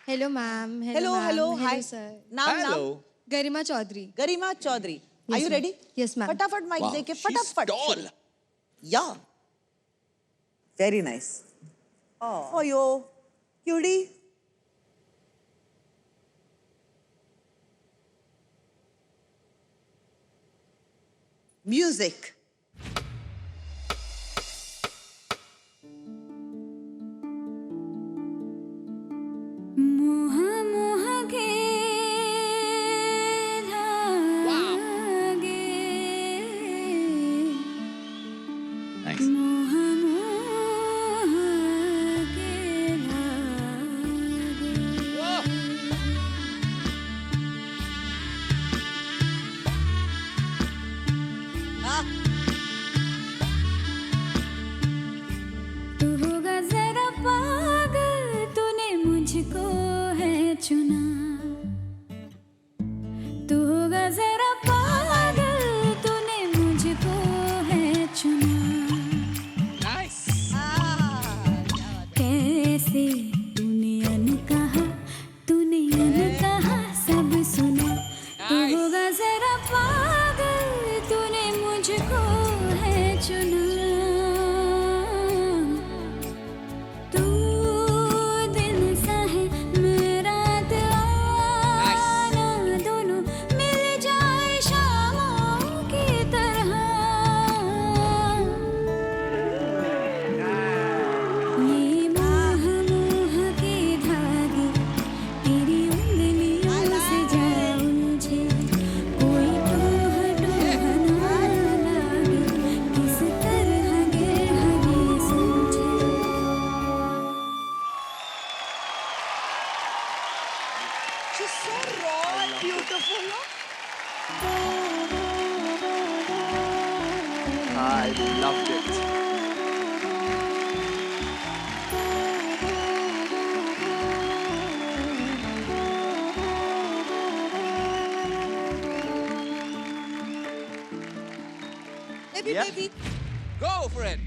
Hello ma'am. Hello, hello, hi. Sir. नाम नाम गरिमा चौधरी. गरिमा Chaudhary. Are you ma'am. ready? Yes, ma'am. फटाफट mic Wow, देके she's फटाफट. tall. Yeah. Very nice. Oh, yo, cutie. Music. मोह मोह के धागे Nice. मोह मोह के धागे Ah. तू होगा जरा पागल तूने मुझको है चुना तू होगा जरा पागल तूने मुझको है चुना Nice. कैसे तूने अनकहा सब सुना तू होगा जरा पागल तूने मुझको है चुना तू दिन सा है मेरा आना दोनों मिल जाए शामों की तरह ये मोह मोह के धागे तेरी उंगलियों से जा उलझे कोई टोह टोह ना लागे किस तरह गे हगे समझे She's so raw and beautiful. No? I loved it. Baby, Yeah. baby. Go for it.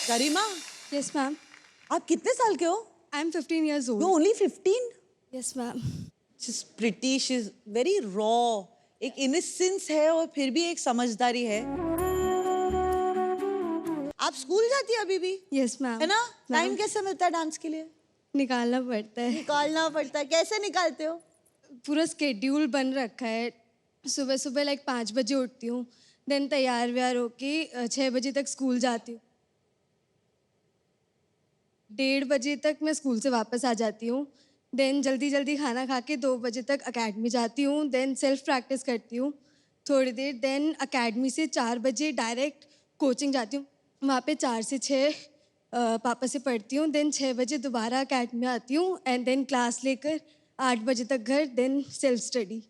Garima, Yes, ma'am. आप कितने साल के हो? I'm 15 years old. You're only 15? Yes, ma'am. She's pretty, she's very raw. एक innocence है और फिर भी एक समझदारी है. आप स्कूल जाती है अभी भी? Yes, ma'am. है ना? Ma'am. टाइम कैसे मिलता है डांस के लिए? निकालना पड़ता है. निकालना पड़ता है. कैसे निकालते हो? पूरा स्केड्यूल बन रखा है. सुबह सुबह लाइक 5 बजे उठती हूँ. देन तैयार व्यार होके 6 बजे तक स्कूल जाती हूँ. 1:30 बजे तक मैं स्कूल से वापस आ जाती हूँ. देन जल्दी जल्दी खाना खा के 2 बजे तक अकेडमी जाती हूँ. देन सेल्फ प्रैक्टिस करती हूँ थोड़ी देर. देन अकेडमी से 4 बजे डायरेक्ट कोचिंग जाती हूँ. वहाँ पे 4 से 6 पापा से पढ़ती हूँ. देन 6 बजे दोबारा अकेडमी आती हूँ एंड देन क्लास लेकर 8 बजे तक घर. Then self study.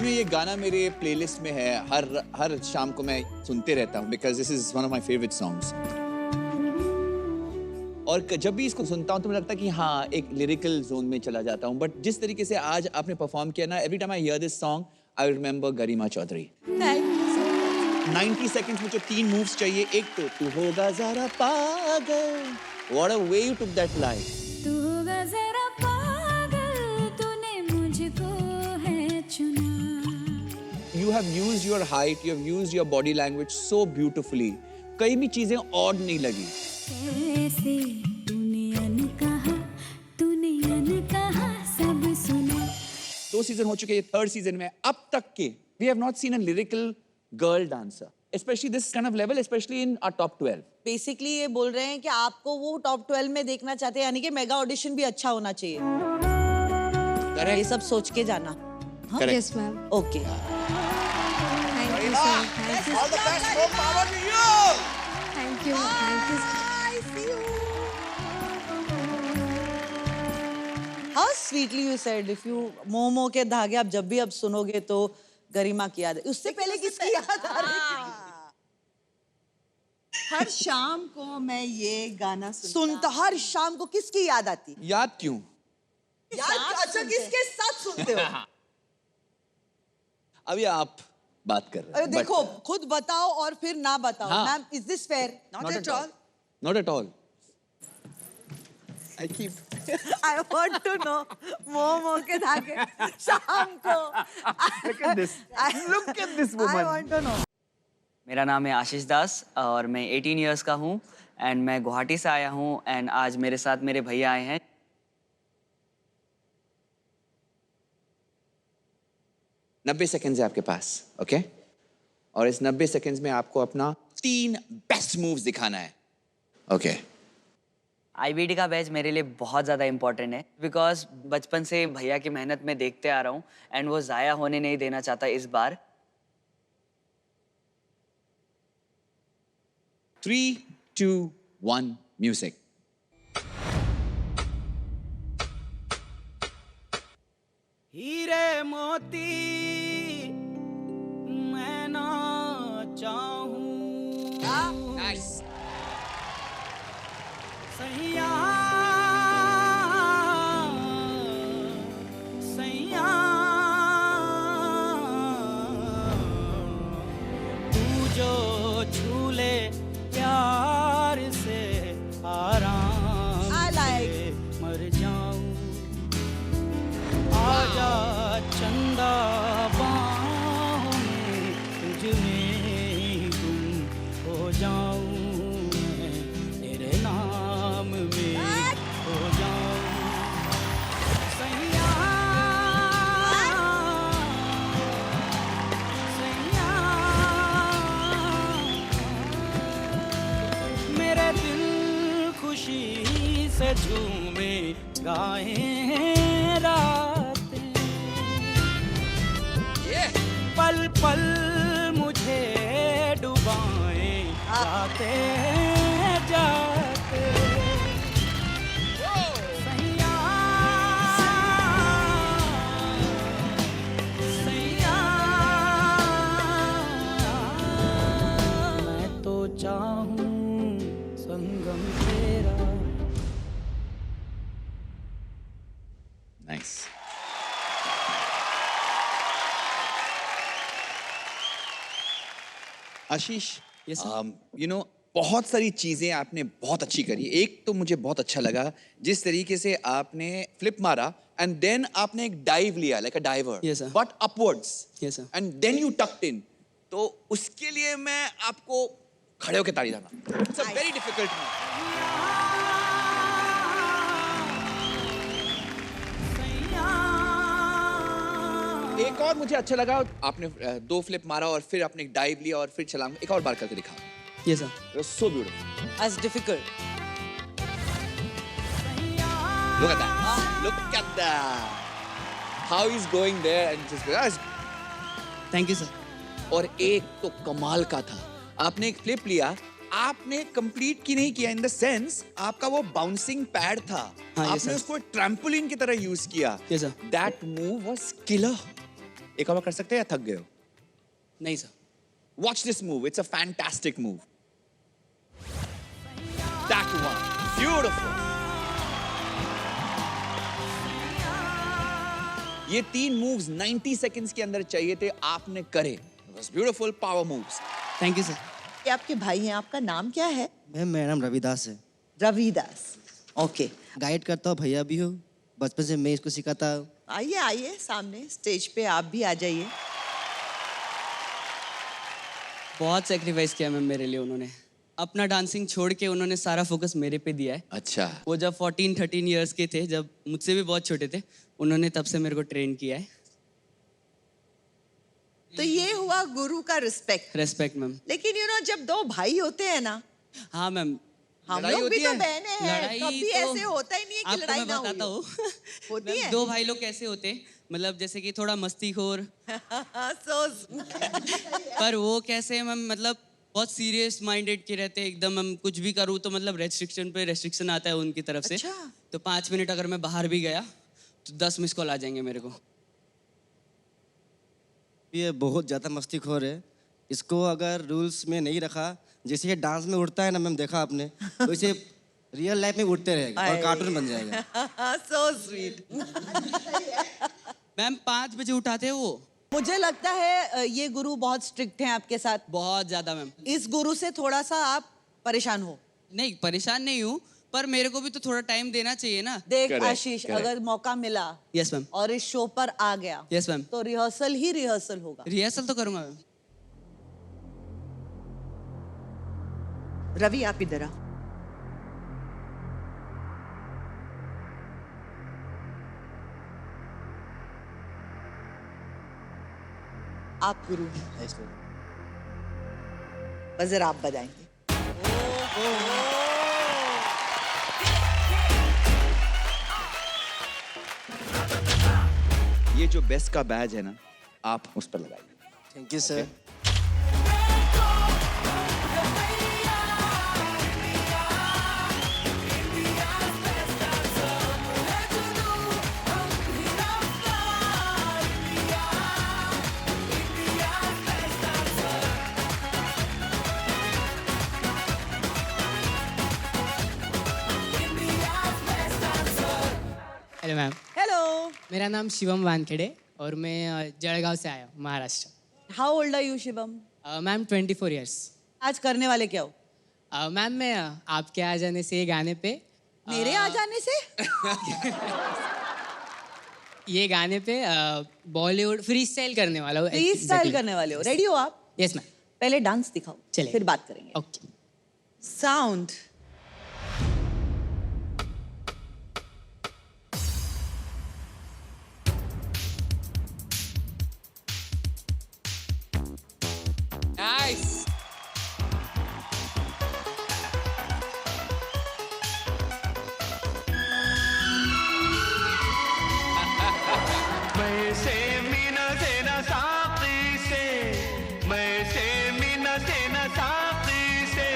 ये गाना मेरे प्लेलिस्ट में है. हर शाम को मैं सुनते रहता हूँ because this is one of my favourite songs. और जब भी इसको सुनता हूँ तो मुझे लगता है कि हाँ एक लिरिकल जोन में चला जाता हूँ. बट जिस तरीके से आज आपने परफॉर्म किया ना, every time I hear this song I remember Garima Chaudhary. Thank you so much. 90 seconds में जो 3 मूव्स चाहिए. एक तो तू होगा जरा पागल. What a way you took that line. तू होगा जरा पागल तूने मुझको है चुना You have used your height, you have used your body language so beautifully. कई भी चीजें odd नहीं लगी. कैसे तूने अनकहा सब सुना 2 सीजन हो चुके हैं. 3rd सीजन में अब तक के we have not seen a lyrical girl dancer, especially this kind of level, especially in our top 12. Basically ये बोल रहे हैं कि आपको वो टॉप 12 में देखना चाहते हैं, यानी कि मेगा ऑडिशन भी अच्छा होना चाहिए। ये करेक्ट सब सोच के जाना। Correct yes ma'am, okay. Thank you sir, thank you, all the best, more power to you. Thank you, thank you. How sweetly you said, if you मोमो के धागे आप जब भी अब सुनोगे तो गरिमा की याद। उससे पहले किसकी याद आ रही थी? हर शाम को मैं ये गाना सुनता हर शाम को किसकी याद आती? याद क्यों? याद अच्छा किसके साथ सुनते हो? अभी आप बात कर रहे अरे हैं देखो, खुद बताओ और फिर ना बताओ। हाँ। Ma'am, is this fair? Not at all, not at all. I keep I want to know momo के धागे शाम को। Look at this. Look at this woman. I want to know. मेरा नाम है आशीष दास और मैं 18 इयर्स का हूँ एंड मैं गुवाहाटी से आया हूँ एंड आज मेरे साथ मेरे भैया आए हैं। 90 सेकंड्स है आपके पास, ओके? और इस 90 सेकंड्स में आपको अपना 3 बेस्ट मूव्स दिखाना है, ओके? आईबीडी का बैच मेरे लिए बहुत ज़्यादा इम्पोर्टेंट है बिकॉज बचपन से भैया की मेहनत में देखते आ रहा हूँ एंड वो ज़ाया होने नहीं देना चाहता इस बार। 3, 2, 1, म्यूजिक। हीरे मोती मैं ना चाहूं नाइस। सैया सैया तू जो झूले प्यार से आराम I like. से मर जाऊं। आजा चंदा बाहों में तुझ में गुम हो जाऊं, मैं तेरे नाम में हो जाऊं। सैया सैया मेरे दिल खुशी से झूमे गाए रातें, पल पल मुझे डुबाए जाते जाते। सैया सैया मैं तो चाहूं संगम तेरा। Nice. Ashish, Yes, sir. You know बहुत सारी चीजें आपने बहुत अच्छी करी। एक तो मुझे बहुत अच्छा लगा जिस तरीके से आपने फ्लिप मारा एंड देन आपने एक डाइव लिया, like a diver, Yes, sir. But upwards, Yes, sir. And then you tucked in. तो उसके लिए मैं आपको खड़े होकर ताली देना। It's a very difficult move. एक और मुझे अच्छा लगा, आपने 2 फ्लिप मारा और फिर आपने एक डाइव लिया और फिर छलांग। एक और बार करके दिखाओ। ये sir It was so beautiful. That's difficult. Look at that. Look at that. How he's going there and just yes. Thank you sir. और एक तो कमाल का था, आपने एक फ्लिप लिया, आपने कंप्लीट की नहीं किया इन द सेंस आपका वो बाउंसिंग पैड था, हाँ, yes, आपने sir. उसको ट्रैम्पोलिन की तरह यूज किया। Yes, sir. That move was killer. एक और बार कर सकते हैं या थक गए हो? नहीं sir. Watch this move. It's a fantastic move. That one. Beautiful. ये 3 moves 90 seconds के अंदर चाहिए थे, आपने करे। It was beautiful power moves. Thank you sir. ये आपके भाई हैं, आपका नाम क्या है? मैम मेरा नाम रविदास है। रविदास। ओके, गाइड करता हूँ, भैया भी हो, बचपन से मैं इसको सिखाता हूँ। आइए आइए सामने स्टेज पे आप भी आ जाइए। बहुत सेक्रीफाइस किया मैम मेरे लिए उन्होंने। अपना डांसिंग छोड़ के उन्होंने सारा फोकस मेरे पे दिया है। अच्छा। वो जब 14-13 इयर्स के थे, जब मुझसे भी बहुत छोटे थे, उन्होंने तब से मेरे को ट्रेन किया है। तो ये हुआ गुरु का रिस्पेक्ट। Respect ma'am. लेकिन यू नो जब 2 भाई होते हैं ना हाँ मैम, हम लड़ाई लोग भी होती तो है? बहने हैं, लड़ाई कभी तो ऐसे होता ही नहीं है कि आपको लड़ाई मैं ना हुई बताता हो। हूँ। होती मैम, है? दो भाई लोग कैसे होते हैं, मतलब जैसे कि थोड़ा मस्तीखोर, So पर वो कैसे मैम, मतलब बहुत सीरियस माइंडेड के रहते हैं एकदम। हम कुछ भी करूँ तो मतलब रेस्ट्रिक्शन पे रेस्ट्रिक्शन आता है उनकी तरफ से। अच्छा। तो 5 मिनट अगर मैं बाहर भी गया तो 10 मिस कॉल आ जाएंगे मेरे को। ये बहुत ज़्यादा मस्तीखोर है। इसको अगर रूल्स में नहीं रखा, जैसे ये डांस में उड़ता है ना मैम, देखा आपने, तो इसे रियल लाइफ में उड़ते रहेगा और कार्टून बन जाएगा। so sweet. मैम 5 बजे उठाते हैं वो। मुझे लगता है ये गुरु बहुत स्ट्रिक्ट हैं आपके साथ। बहुत ज़्यादा मैम। इस गुरु से थोड़ा सा आप परेशान हो। नहीं, परेशान नहीं हूँ, पर मेरे को भी तो थोड़ा टाइम देना चाहिए ना। देख Correct, आशीष, correct. अगर मौका मिला यस मैम। और इस शो पर आ गया यस मैम। तो रिहर्सल ही रिहर्सल होगा। रिहर्सल तो करूँगा मैम। रवि आप इधर आ। आप गुरु हैं, बजर आप बजाएंगे। ये जो बेस्ट का बैज है ना, आप उस पर लगाइए। Thank you sir. Hello ma'am, hello, मेरा नाम शिवम वानखेड़े और मैं जळगांव से आया हूँ, Maharashtra. How old are you Shivam? Ma'am 24 years. आज करने वाले क्या हो? मैम मैं आपके आ जाने से ये गाने पे मेरे आ जाने से? ये गाने पे बॉलीवुड फ्री स्टाइल करने वाला हूँ। फ्री स्टाइल करने वाले हो? रेडी हो आप? Yes ma'am. पहले डांस दिखाओ, चलिए। फिर बात करेंगे। ओके। साउंड। नाइस। मैं से मीना से न साकी से, मैं से मीना से न साकी से,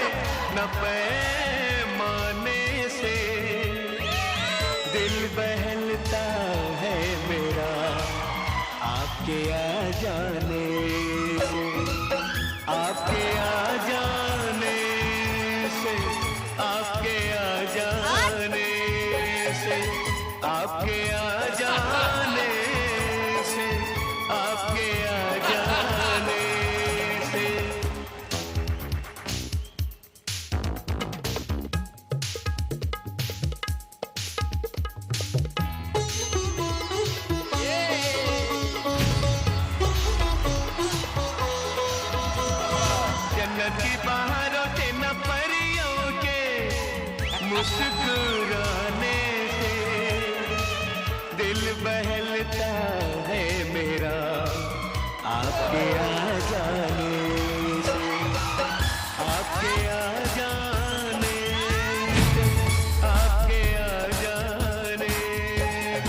न पैमाने से दिल बहलता है मेरा आपके आ जाने से, आपके आ जाने से, आपके आ जाने से, आपके आ जाने से, आपके आ जाने से। जन्नत की बाहरों से न परियों के मुस्कुराने से दिल बहलता है मेरा आपके आ जाने से, आपके आ जाने से, आपके आ जाने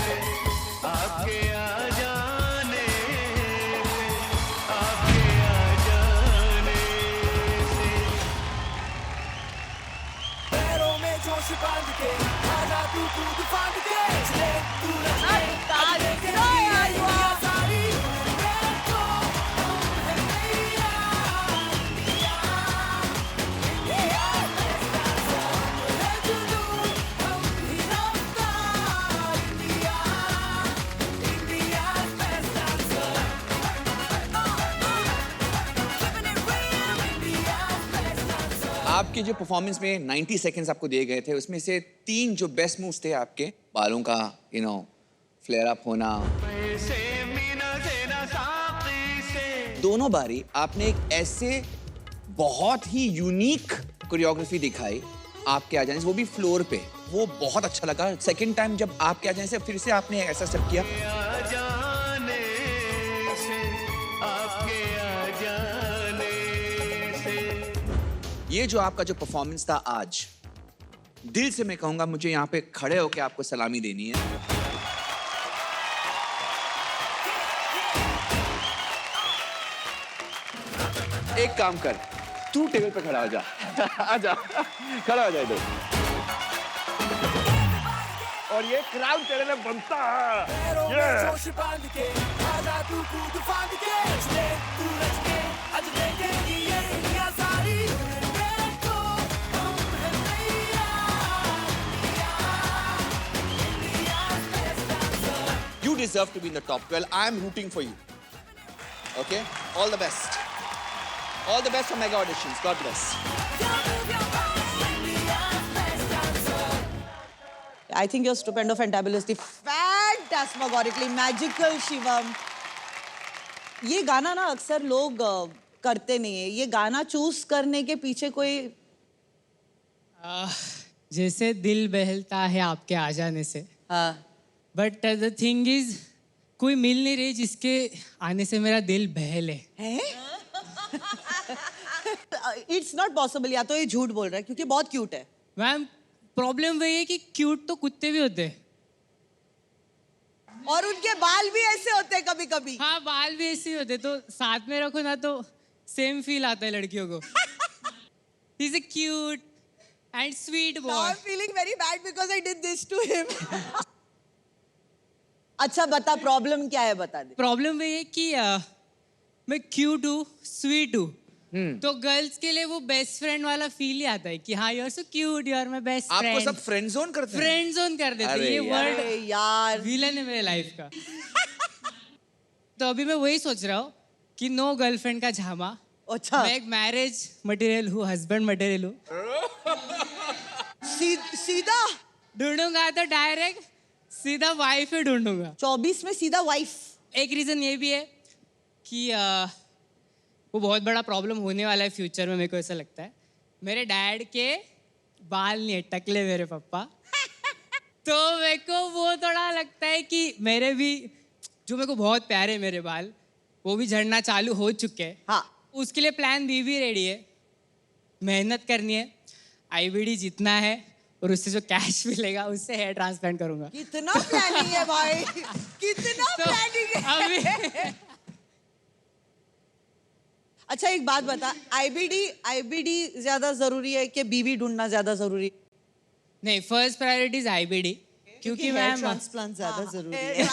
से, आपके आ जाने से, आपके आ जाने से। पैरों में जोश बांध के आजा तू कूद फांद के चले तू आपके जो परफॉर्मेंस में 90 सेकंड्स आपको दिए गए थे, उसमें से 3 जो बेस्ट मूव्स थे आपके, बालों का फ्लेयर अप होना, से मीना से न साकी से। दोनों बारी आपने एक ऐसे बहुत ही यूनिक कोरियोग्राफी दिखाई आपके आ जाने से, वो भी फ्लोर पे। वो बहुत अच्छा लगा। सेकंड टाइम जब आपके आ जाने से फिर से आपने ऐसा स्टेप किया। आ जाने से, आपके आ जाने से। ये ये जो आपका जो परफॉर्मेंस था आज, दिल से मैं कहूंगा मुझे यहाँ पे खड़े होके आपको सलामी देनी है। एक काम कर, तू टेबल पे खड़ा हो जा। आजा, खड़ा हो जा इधर। और ये क्राउड तेरे लिए बनता है। पैरों में जोश बांध के आजा तू कूद फांद के चले तू रच के आज देखेगी ये दुनिया सारी देखो हम हैं तैयार India's best dancer You deserve to be in the top 12. I am rooting for you. Okay? All the best. All the best for mega auditions. God bless. India's best dancer I think you're stupendo fantabulously phantasmagorically magical Shivam. ये गाना ना अक्सर लोग करते नहीं है। ये गाना चूज करने के पीछे कोई जैसे दिल बहलता है आपके आ जाने से, हाँ बट द थिंग इज कोई मिल नहीं रही जिसके आने से मेरा दिल बहले। It's not possible. या तो ये झूठ बोल रहा है क्योंकि बहुत क्यूट है। मैम प्रॉब्लम वही है कि क्यूट तो कुत्ते भी होते हैं। और उनके बाल भी ऐसे होते हैं कभी कभी। हाँ बाल भी ऐसे ही होते, तो साथ में रखो ना तो सेम फील आता है लड़कियों को। He is a cute and sweet Now boy. I'm feeling very bad because I did this to him. अच्छा बता प्रॉब्लम क्या है, बता दे। प्रॉब्लम वही है कि मैं क्यूट हूँ, स्वीट हूँ, तो गर्ल्स के लिए वो बेस्ट फ्रेंड वाला फील ही आता है कि हाँ you are so cute, you are my best आपको फ्रेंड। सब फ्रेंड जोन करते हैं? फ्रेंड जोन कर देते हैं। अरे ये यार। अरे वर्ड यार विलन है मेरे लाइफ का। तो अभी मैं वही सोच रहा हूँ कि नो गर्लफ्रेंड का झामा। अच्छा मैं एक मैरिज मटेरियल हूँ, हस्बैंड मटेरियल हूँ। सीधा ढूंढूंगा तो डायरेक्ट सीधा वाइफ ही ढूंढूंगा। 24 में सीधा वाइफ। एक रीजन ये भी है कि वो बहुत बड़ा प्रॉब्लम होने वाला है फ्यूचर में, मेरे को ऐसा लगता है। मेरे डैड के बाल नहीं है, टकले मेरे पापा। तो मेरे को वो थोड़ा लगता है कि मेरे भी जो मेरे को बहुत प्यारे मेरे बाल वो भी झड़ना चालू हो चुके हैं। हाँ उसके लिए प्लान बी भी रेडी है। मेहनत करनी है, आईबीडी जीतना है और उससे जो कैश मिलेगा उससे हेयर ट्रांसप्लांट करूंगा। कितना प्लानिंग है भाई, कितना तो प्लानिंग है। अभी अच्छा एक बात बता, आईबीडी ज्यादा जरूरी है कि बीवी ढूंढना ज्यादा जरूरी है? नहीं, फर्स्ट प्रायोरिटी इज आईबीडी क्योंकि मैं ट्रांसप्लांट ज्यादा जरूरी है।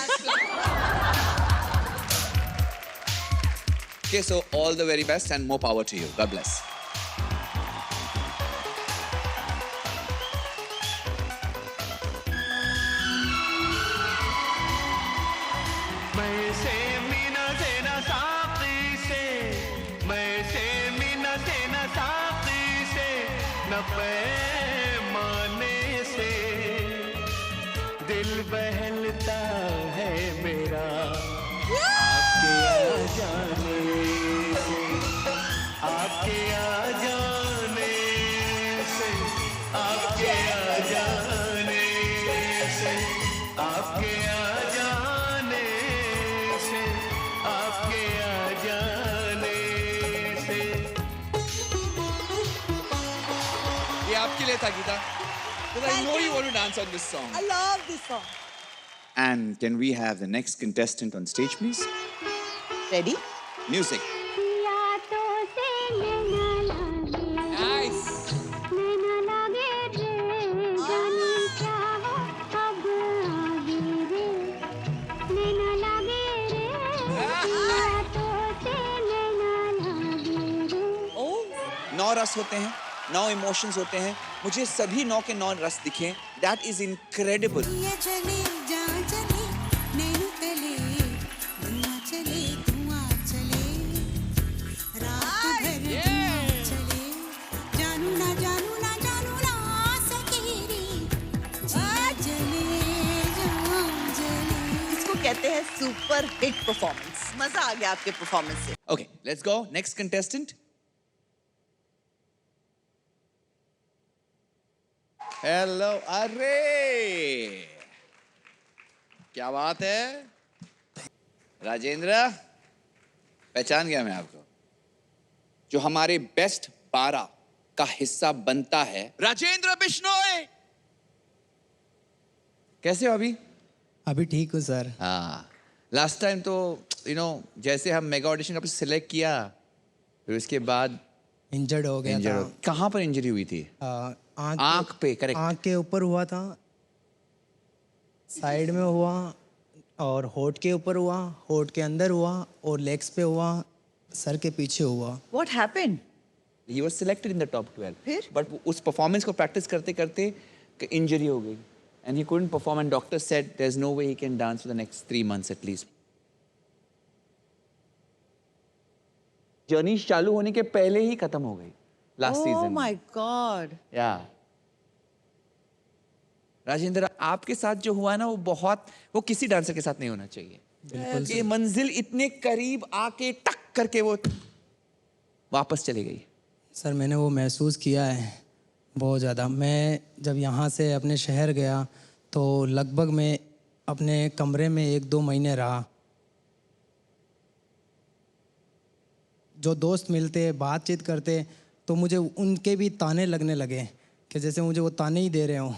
Okay, so all the very best and more power to you. God bless. मैं से मीना से न साकी से, मैं से मीना से न साकी से, न पैमाने से दिल बहलता है मेरा आपके आ जाने से, आपके आ जाने से, आपके आ जाने से, आपके आ जाने से, आपके आ जाने से। ये आपके लिए था Gita, because I know you want to dance on this song. I love this song. And can we have the next contestant on stage, please? Ready? Music. Nice. नौ रस होते हैं, 9 इमोशंस होते हैं, मुझे सभी 9 के 9 रस दिखे। That is incredible. ये चले जा चले नैनो तले धुआं चले रात भर धुआं चले जानू ना सकेरी जले इसको कहते हैं सुपर हिट परफॉर्मेंस। मजा आ गया आपके परफॉर्मेंस से। Okay, let's go. Next contestant. Hello, अरे क्या बात है राजेंद्र, पहचान गया मैं आपको। जो हमारे बेस्ट 12 का हिस्सा बनता है राजेंद्र बिश्नोई। कैसे हो अभी? अभी ठीक हूँ सर। हाँ, लास्ट टाइम तो जैसे हम मेगा ऑडिशन का सिलेक्ट किया, फिर उसके बाद इंजर्ड हो गया था। कहाँ पर इंजरी हुई थी? आँख पे, करेक्ट। आँख के ऊपर हुआ था, साइड में हुआ, और होठ के ऊपर हुआ, होठ के अंदर हुआ, और लेग्स पे हुआ, सर के पीछे हुआ। What happened? He was selected in the top 12. फिर? But उस परफॉर्मेंस को प्रैक्टिस करते करते इंजरी हो गई, and he couldn't perform, and doctor said there's no way he can dance for the next 3 months at least. Journey चालू होने के पहले ही खत्म हो गई last season. Oh my God. या राजेंद्र, आपके साथ जो हुआ ना, वो किसी डांसर के साथ नहीं होना चाहिए। ये मंजिल इतने करीब आके टक करके वो वापस चली गई। सर मैंने वो महसूस किया है बहुत ज़्यादा। मैं जब यहाँ से अपने शहर गया तो लगभग मैं अपने कमरे में 1-2 महीने रहा। जो दोस्त मिलते, बातचीत करते, तो मुझे उनके भी ताने लगने लगे कि जैसे मुझे वो ताने ही दे रहे हों।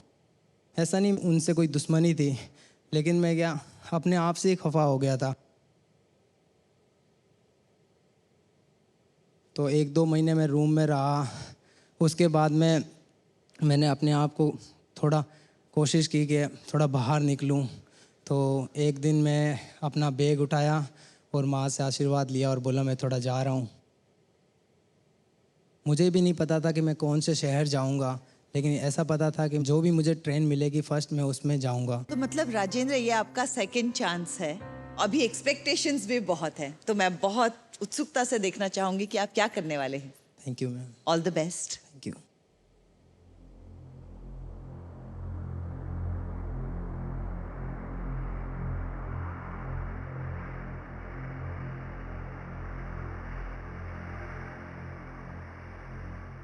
ऐसा नहीं उनसे कोई दुश्मनी थी, लेकिन मैं क्या अपने आप से ही खफा हो गया था। तो 1-2 महीने मैं रूम में रहा। उसके बाद मैंने अपने आप को थोड़ा कोशिश की कि थोड़ा बाहर निकलूं। तो एक दिन मैं अपना बैग उठाया और माँ से आशीर्वाद लिया और बोला मैं थोड़ा जा रहा हूँ। मुझे भी नहीं पता था कि मैं कौन से शहर जाऊँगा, लेकिन ऐसा पता था कि जो भी मुझे ट्रेन मिलेगी फर्स्ट मैं उसमें जाऊँगा। तो मतलब राजेंद्र, ये आपका सेकंड चांस है। अभी एक्सपेक्टेशंस भी बहुत है, तो मैं बहुत उत्सुकता से देखना चाहूंगी कि आप क्या करने वाले हैं। Thank you ma'am. All the best. Thank you.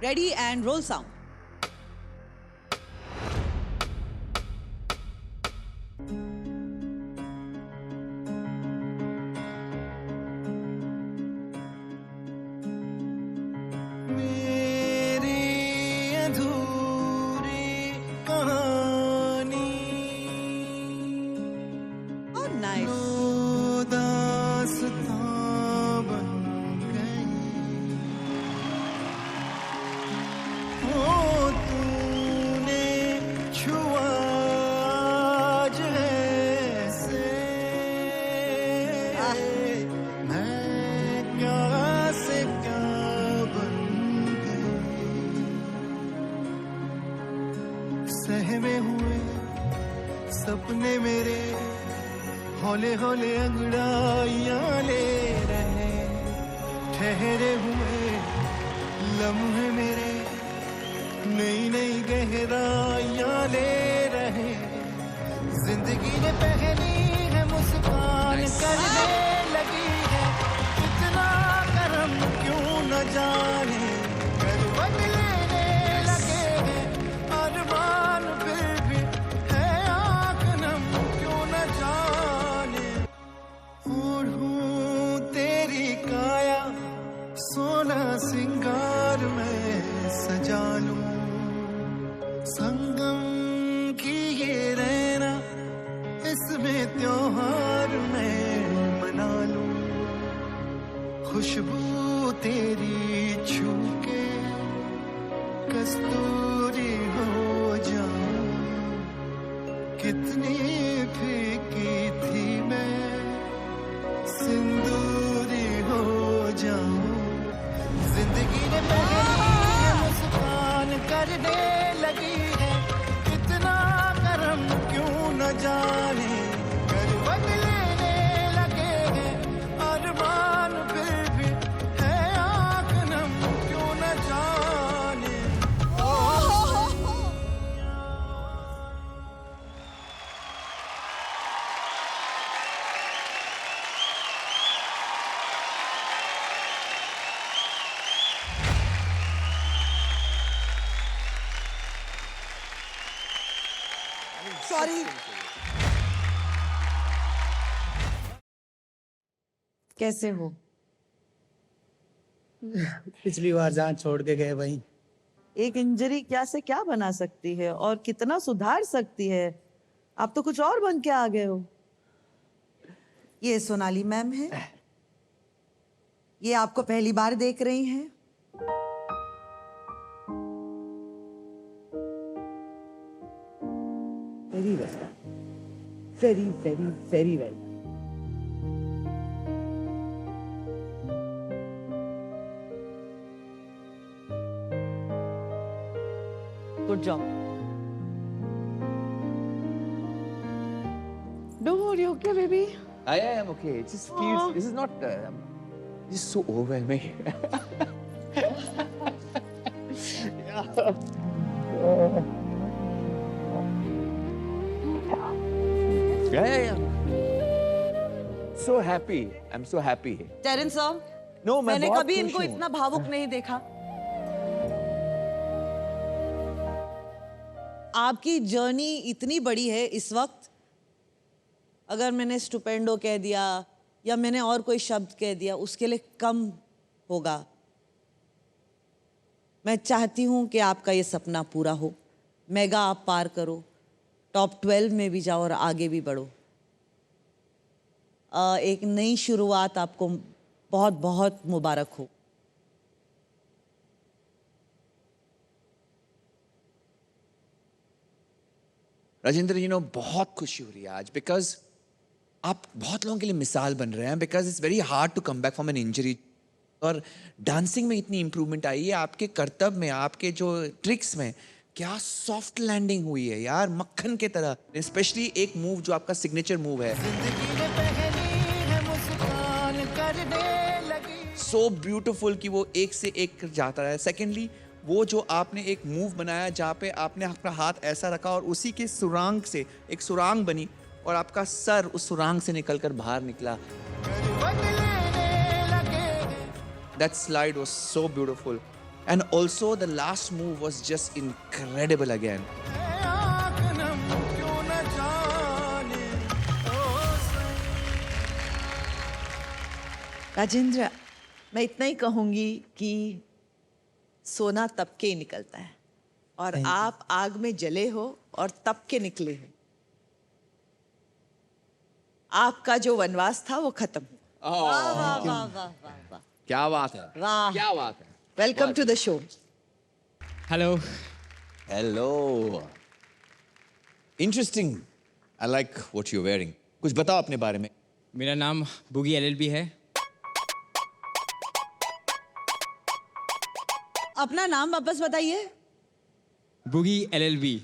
Ready and roll sound. सहमे हुए सपने मेरे हौले हौले अंगड़ाइयां ले रहे, ठहरे हुए लम्हे मेरे नई नई गहराइयां ले रहे। जिंदगी ने पहली है मुस्कान करने लगी है, कितना करम क्यों न जाने, करवट लेने लगे हैं अरमान, फिर भी है आँख नम क्यों न जाने। ओढ़ूं तेरी काया सोना सिंगार में सजा लूं, संगम की ये रहना इसमें त्योहार में मना लूं। खुशबू तेरी छू के कस्तूरी हो जाऊं, कितनी फीकी थी मैं सिंदूरी हो जाऊं। जिंदगी ने पहली मुस्कान करने लगी है, कितना करम क्यों न जाने, करवट लेने लगे हैं अरमान, फिर भी है आँख नम क्यों न जाने। सॉरी। कैसे हो? पिछली बार जहाँ छोड़ के गए भाई, एक इंजरी क्या से क्या बना सकती है और कितना सुधार सकती है। आप तो कुछ और बन के आ गए हो। ये सोनाली मैम है, ये आपको पहली बार देख रही हैं। Very well, very very very well. Good job. Don't worry, okay, baby? I am okay. It just feels. This is not. This is so overwhelming. Yeah. So happy. I'm so happy. Terence sir, No, मैंने बहुत कभी खुश इनको हूँ। इतना भावुक नहीं देखा। आपकी जर्नी इतनी बड़ी है इस वक्त। अगर मैंने स्टुपेंडो कह दिया या मैंने और कोई शब्द कह दिया उसके लिए कम होगा। मैं चाहती हूं कि आपका ये सपना पूरा हो, मेगा आप पार करो, टॉप 12 में भी जाओ और आगे भी बढ़ो। एक नई शुरुआत आपको बहुत बहुत मुबारक हो। राजेंद्र, बहुत खुशी हो रही है आज बिकॉज आप बहुत लोगों के लिए मिसाल बन रहे हैं because it's very hard to come back from an injury. और डांसिंग में इतनी इंप्रूवमेंट आई है, आपके करतब में, आपके जो ट्रिक्स में, क्या सॉफ्ट लैंडिंग हुई है यार, मक्खन के तरह। स्पेशली एक मूव जो आपका सिग्नेचर मूव है, सो ब्यूटीफुल कि वो एक से एक जाता है। सेकेंडली वो जो आपने एक मूव बनाया जहाँ पे आपने अपना हाथ ऐसा रखा और उसी के सुरांग से एक सुरांग बनी और आपका सर उस सुरांग से निकलकर बाहर निकला। That slide was so beautiful. And also the last move was just incredible again. Rajendra, मैं इतना ही कहूंगी कि सोना तप के ही निकलता है और आप आग में जले हो और तप के निकले हो। आपका जो वनवास था वो खत्म हुआ। वाह वाह वाह वाह वाह वाह। क्या बात है, वाह। क्या बात है। Welcome to the show. Hello. Hello. Interesting. I like what you wearing. कुछ बताओ अपने बारे में। मेरा नाम बुगी एलएलबी है। अपना नाम वापस बताइए। बुगी एलएलबी।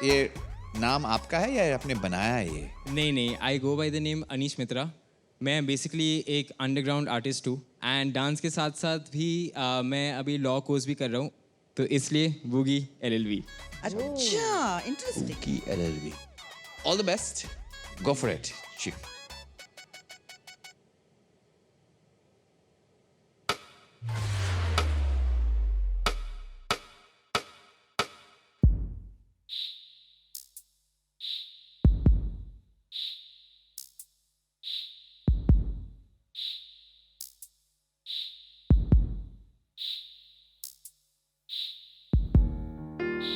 ये नाम आपका है या आपने बनाया है ये? नहीं, आई गो बाय द नेम अनीश मित्रा। मैं बेसिकली एक अंडरग्राउंड आर्टिस्ट हूँ एंड डांस के साथ साथ भी मैं अभी लॉ कोर्स भी कर रहा हूँ, तो इसलिए बुगी एलएलबी। अच्छा, इंटरेस्टिंग। की LLB। All the best. Go for it. Chief.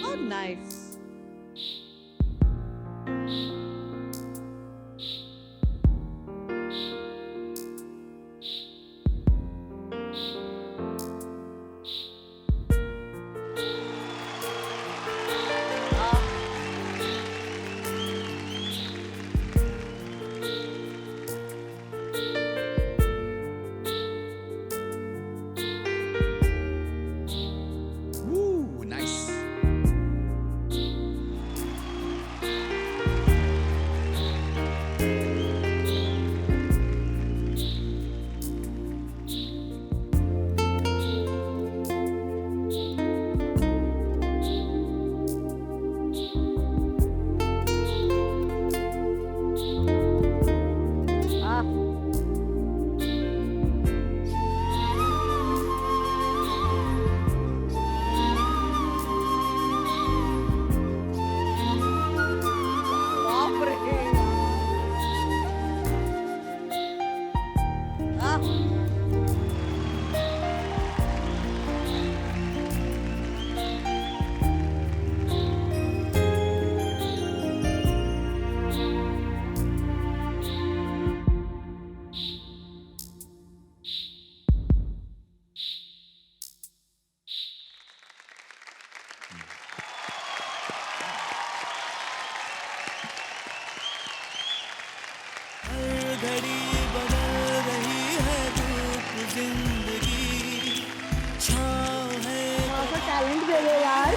Oh, nice. Woo, nice. जगह यार।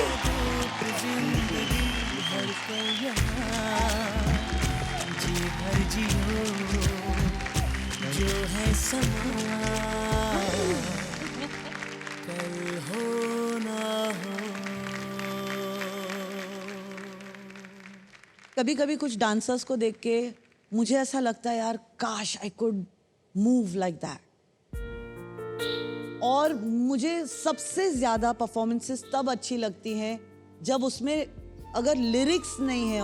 जी भर जियो जो है समा, कल हो ना हो। कभी कभी कुछ डांसर्स को देख के मुझे ऐसा लगता है यार काश I could move like that. और मुझे सबसे ज्यादा परफॉर्मेंसेस तब अच्छी लगती हैं जब उसमें अगर लिरिक्स नहीं है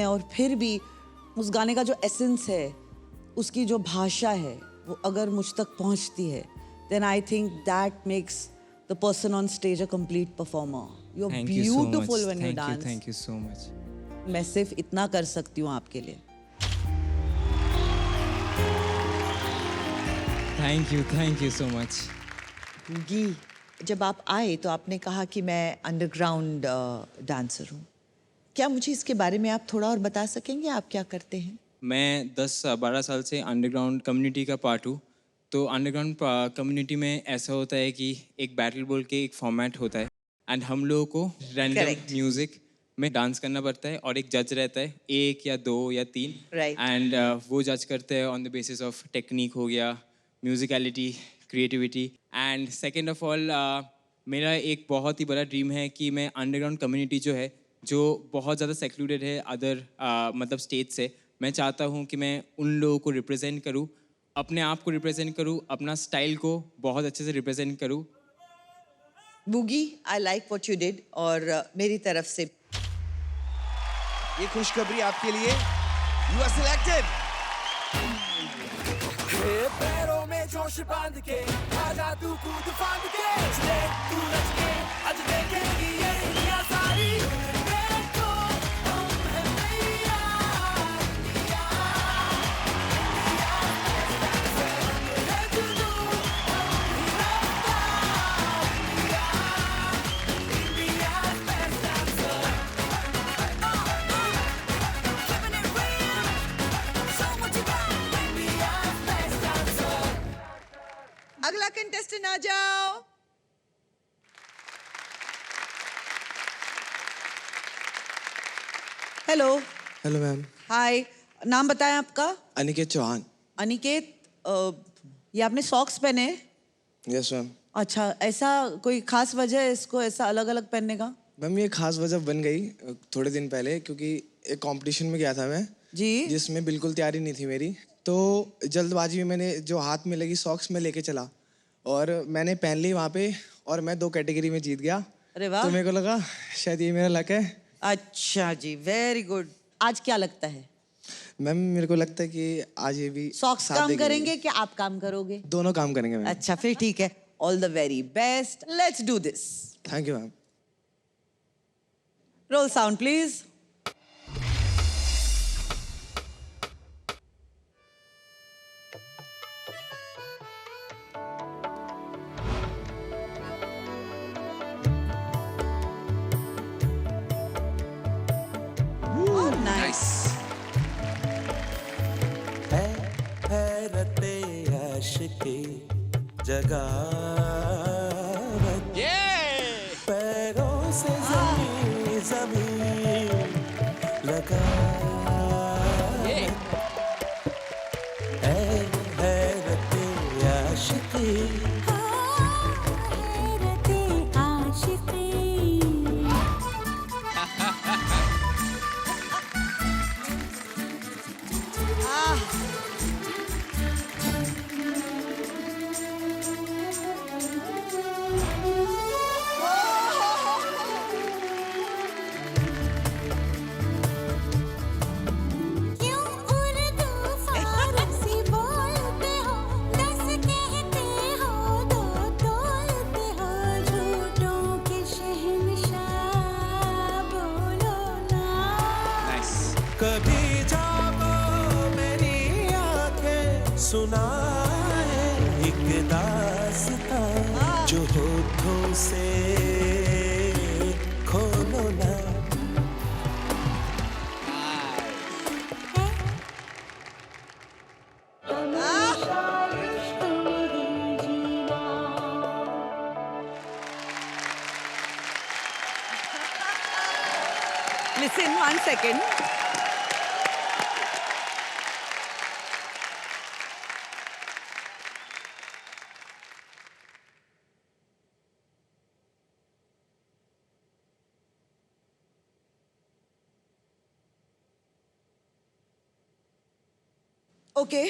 और फिर भी उस गाने का जो एसेंस है, उसकी जो भाषा है, वो अगर मुझ तक पहुंचती है, then I think that makes the person on stage a complete performer. You are beautiful when you dance. Thank you so much. मैं सिर्फ इतना कर सकती हूँ आपके लिए। Thank you so much. गी, जब आप आए तो आपने कहा कि मैं अंडरग्राउंड डांसर हूँ। क्या मुझे इसके बारे में आप थोड़ा और बता सकेंगे, आप क्या करते हैं? मैं 10-12 साल से अंडरग्राउंड कम्युनिटी का पार्ट हूँ। तो अंडरग्राउंड कम्युनिटी में ऐसा होता है कि एक बैटल बोल के एक फॉर्मेट होता है एंड हम लोगों को रैंडम म्यूजिक में डांस करना पड़ता है और एक जज रहता है, 1 या 2 या 3 एंड वो जज करते हैं on the basis of technique हो गया, musicality, creativity and second of all मेरा एक बहुत ही बड़ा ड्रीम है कि मैं अंडरग्राउंड कम्युनिटी जो है, जो बहुत ज़्यादा सेक्लूडेड है अदर मतलब स्टेट से, मैं चाहता हूँ कि मैं उन लोगों को रिप्रेजेंट करूँ, अपने आप को रिप्रेजेंट करूँ, अपना स्टाइल को बहुत अच्छे से रिप्रेजेंट करूँ। Boogie, I like what you did और मेरी तरफ से ये खुशखबरी आपके लिए, यू आर सिलेक्टेड। पैरों में जोश बांध के आजा तू कूद फांद के, चले तू नच के आज देखेगी ये दुनिया सारी। देखो हम हैं तैयार, है जुनू India's best dancer, giving it real, show what you got, India's best dancer. अगला कंटेस्टेंट आ जाओ। हेलो। Hello ma'am. हाय, नाम बताएं आपका? अनिकेत चौहान। अनिकेत, ये आपने सॉक्स पहने हैं? Yes ma'am. अच्छा, ऐसा कोई खास वजह है इसको ऐसा अलग अलग पहनने का? मैम ये खास वजह बन गई थोड़े दिन पहले, क्योंकि एक कंपटीशन में गया था मैं जी, जिसमें बिल्कुल तैयारी नहीं थी मेरी। तो जल्दबाजी में मैंने जो हाथ में लगी सॉक्स में लेके चला और मैंने पहन ली वहाँ पे और मैं 2 कैटेगरी में जीत गया। अरे वाह। तो मेरे को लगा शायद ये मेरा लक है। अच्छा जी, वेरी गुड। आज क्या लगता है? मैम मेरे को लगता है कि आज ये भी सॉक्स साथ काम देगी। करेंगे कि आप काम करोगे? दोनों काम करेंगे मैम। अच्छा, फिर ठीक है। All the very best, let's do this. Thank you ma'am. Roll sound please. हैरते आशिकी जगावत, पैरों से जमीन जमीन लगावत, हैरते आशिकी हैरते आशिकी। क्यों उर्दू फारसी बोलते हो, 10 कहते हो 2 तोलते हो, झूठों के शहंशाह बोलो ना। कभी जागो मेरी आंखें सुनाए एक दास्तां जो होठों से खोलो ना। Listen, 1 second. ओके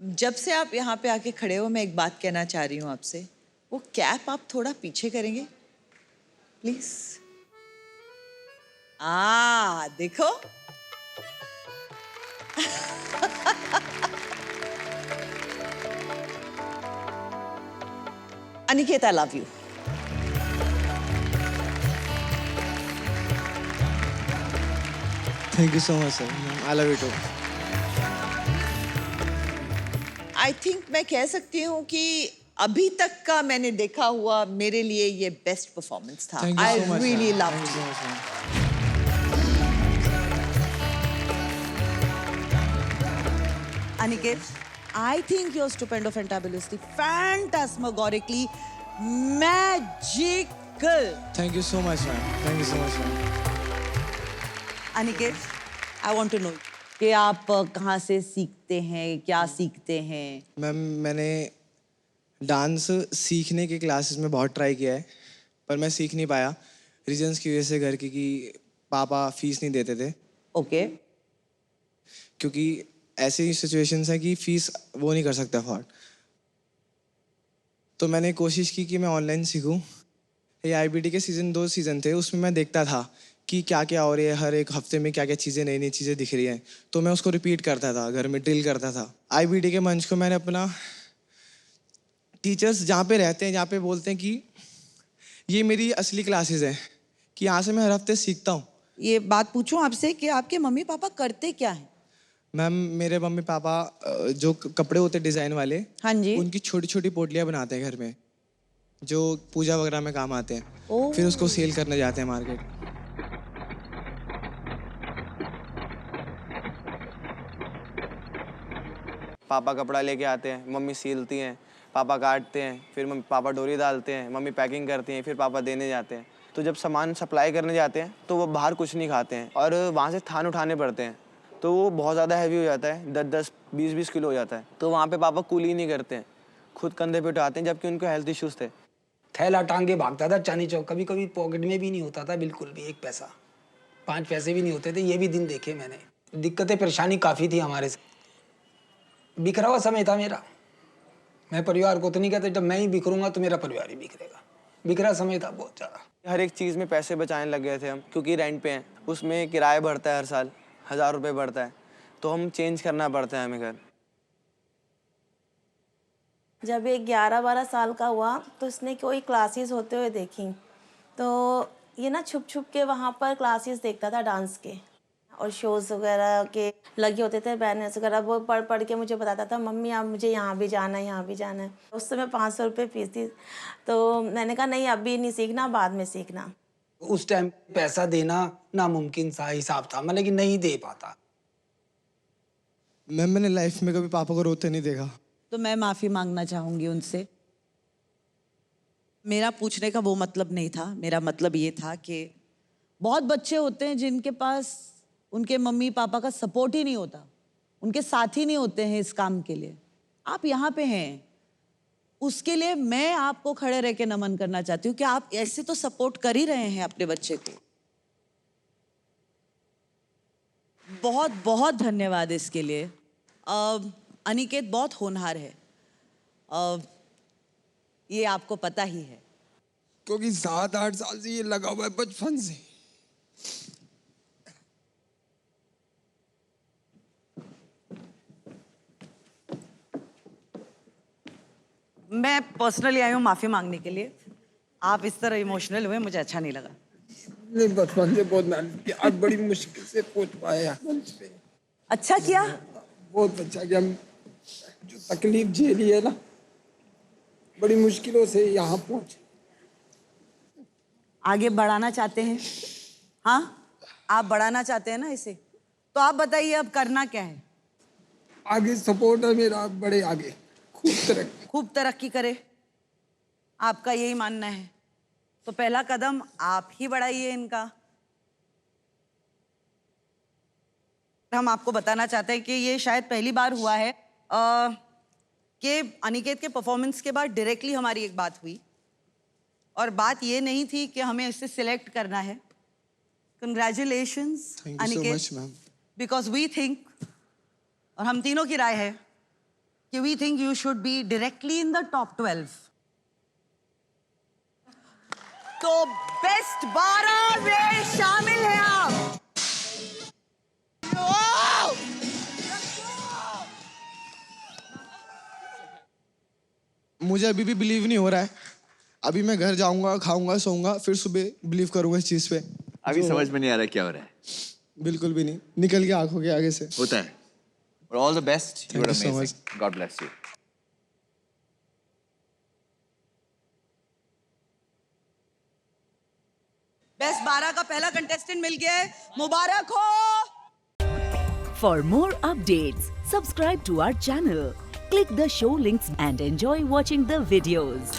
जब से आप यहाँ पे आके खड़े हो मैं एक बात कहना चाह रही हूँ आपसे वो कैप आप थोड़ा पीछे करेंगे प्लीज देखो Aniket I love you thank you so much sir, I love you too. I think मैं कह सकती हूँ कि अभी तक का मैंने देखा हुआ मेरे लिए ये बेस्ट परफॉर्मेंस था। Thank you I so much, really ma'am. Love Thank you so much, ma'am. Aniket, I think your stupendo fantabulous, phantasmagorically magical. Thank you so much, ma'am. Thank you so much, ma'am. Aniket, I want to know कि आप कहाँ से सीखते हैं, क्या सीखते हैं? Ma'am मैंने डांस सीखने के क्लासेस में बहुत ट्राई किया है पर मैं सीख नहीं पाया रीजंस की वजह से घर की कि पापा फीस नहीं देते थे। ओके क्योंकि ऐसी सिचुएशंस हैं कि फीस वो नहीं कर सकता अफोर्ड। तो मैंने कोशिश की कि मैं ऑनलाइन सीखूं। ये आईबीटी के सीज़न 2 सीज़न थे उसमें मैं देखता था कि क्या क्या हो रही है, हर एक हफ्ते में क्या क्या चीज़ें नई नई चीज़ें दिख रही हैं, तो मैं उसको रिपीट करता था, घर में ड्रिल करता था। आईबीटी के मंच को मैंने अपना टीचर्स जहाँ पे रहते हैं, जहाँ पे बोलते हैं कि ये मेरी असली क्लासेस हैं, कि यहाँ से मैं हर हफ्ते सीखता हूँ। ये बात पूछूं आपसे कि आपके मम्मी पापा करते क्या हैं? मैम मेरे मम्मी पापा जो कपड़े होते डिज़ाइन वाले, हाँ जी। उनकी छोटी छोटी पोटलियाँ बनाते हैं घर में, जो पूजा वगैरह में काम आते हैं। ओह। फिर उसको सेल करने जाते हैं मार्केट। पापा कपड़ा लेके आते हैं, मम्मी सीलती हैं, पापा काटते हैं, फिर पापा डोरी डालते हैं, मम्मी पैकिंग करती हैं, फिर पापा देने जाते हैं। तो जब सामान सप्लाई करने जाते हैं तो वो बाहर कुछ नहीं खाते हैं और वहाँ से थान उठाने पड़ते हैं, तो वो बहुत ज़्यादा हैवी हो जाता है, 10-10, 20-20 किलो हो जाता है। तो वहाँ पे पापा कूली नहीं करते हैं, खुद कंधे पे उठाते हैं, जबकि उनको हेल्थ इश्यूज़ थे। थैला टांग के भागता था चांदी चौक, कभी कभी पॉकेट में भी नहीं होता था बिल्कुल भी 1 पैसा, 5 पैसे भी नहीं होते थे। ये भी दिन देखे मैंने। दिक्कतें परेशानी काफ़ी थी हमारे से। बिखरा हुआ समय था मेरा। मैं परिवार को तो नहीं कहता, जब मैं ही बिखरूंगा तो मेरा परिवार ही बिखरेगा। बिखरा समय था बहुत ज़्यादा। हर एक चीज़ में पैसे बचाने लग गए थे हम, क्योंकि रेंट पे हैं, उसमें किराया बढ़ता है, हर साल 1000 रुपये बढ़ता है, तो हम चेंज करना पड़ता है हमें घर। जब ये 11-12 साल का हुआ तो इसने कोई क्लासेस होते हुए देखी, तो ये ना छुप छुप के वहाँ पर क्लासेस देखता था डांस के, और शोज़ वगैरह के लगे होते थे बैनर्स वगैरह, वो पढ़ पढ़ के मुझे बताता था, मम्मी आप मुझे यहाँ भी जाना है, यहाँ भी जाना है। उस समय 500 रुपये फीस थी, तो मैंने कहा नहीं अभी नहीं सीखना, बाद में सीखना। उस टाइम पैसा देना नामुमकिन सा हिसाब था, मतलब कि नहीं दे पाता। मैंने लाइफ में कभी पापा को रोते नहीं देखा। तो मैं माफ़ी मांगना चाहूँगी उनसे। मेरा पूछने का वो मतलब नहीं था, मेरा मतलब ये था कि बहुत बच्चे होते हैं जिनके पास उनके मम्मी पापा का सपोर्ट ही नहीं होता, उनके साथ ही नहीं होते हैं इस काम के लिए। आप यहाँ पे हैं, उसके लिए मैं आपको खड़े रह के नमन करना चाहती हूँ कि आप ऐसे तो सपोर्ट कर ही रहे हैं अपने बच्चे को। बहुत बहुत धन्यवाद इसके लिए। अनिकेत बहुत होनहार है, ये आपको पता ही है, क्योंकि 7-8 साल से ये लगा हुआ है, बचपन से। मैं पर्सनली आई हूँ माफ़ी मांगने के लिए। आप इस तरह इमोशनल हुए, मुझे अच्छा नहीं लगा। नहीं, बचपन से बहुत मेहनत की, आज बड़ी मुश्किल से पहुंच पाया मंच पे। अच्छा किया, बहुत अच्छा किया। जो तकलीफ झेली है ना, बड़ी मुश्किलों से यहाँ पहुंचे। आगे बढ़ाना चाहते हैं? हाँ, आप बढ़ाना चाहते हैं ना इसे, तो आप बताइए अब करना क्या है? आगे सपोर्ट है मेरा, बड़े आगे खूब तरक्की करे, आपका यही मानना है? तो पहला कदम आप ही बढ़ाइए इनका। हम आपको बताना चाहते हैं कि ये शायद पहली बार हुआ है कि अनिकेत के परफॉर्मेंस के बाद डायरेक्टली हमारी एक बात हुई, और बात ये नहीं थी कि हमें इसे सिलेक्ट करना है। Congratulations Aniket, because we think, और हम तीनों की राय है कि we think you should be directly in the top 12। तो बेस्ट 12 में शामिल हैं आप। मुझे अभी भी बिलीव नहीं हो रहा है। अभी मैं घर जाऊंगा, खाऊंगा, सोऊंगा, फिर सुबह बिलीव करूंगा इस चीज पे। अभी समझ में नहीं आ रहा क्या हो रहा है। बिल्कुल भी नहीं, निकल गया आंखों के आगे से। होता है। All the best, you are Thank you so amazing, God bless you. Best 12 का पहला कंटेस्टेंट मिल गया है, मुबारक हो। For more updates, subscribe to our channel, click the show links and enjoy watching the videos.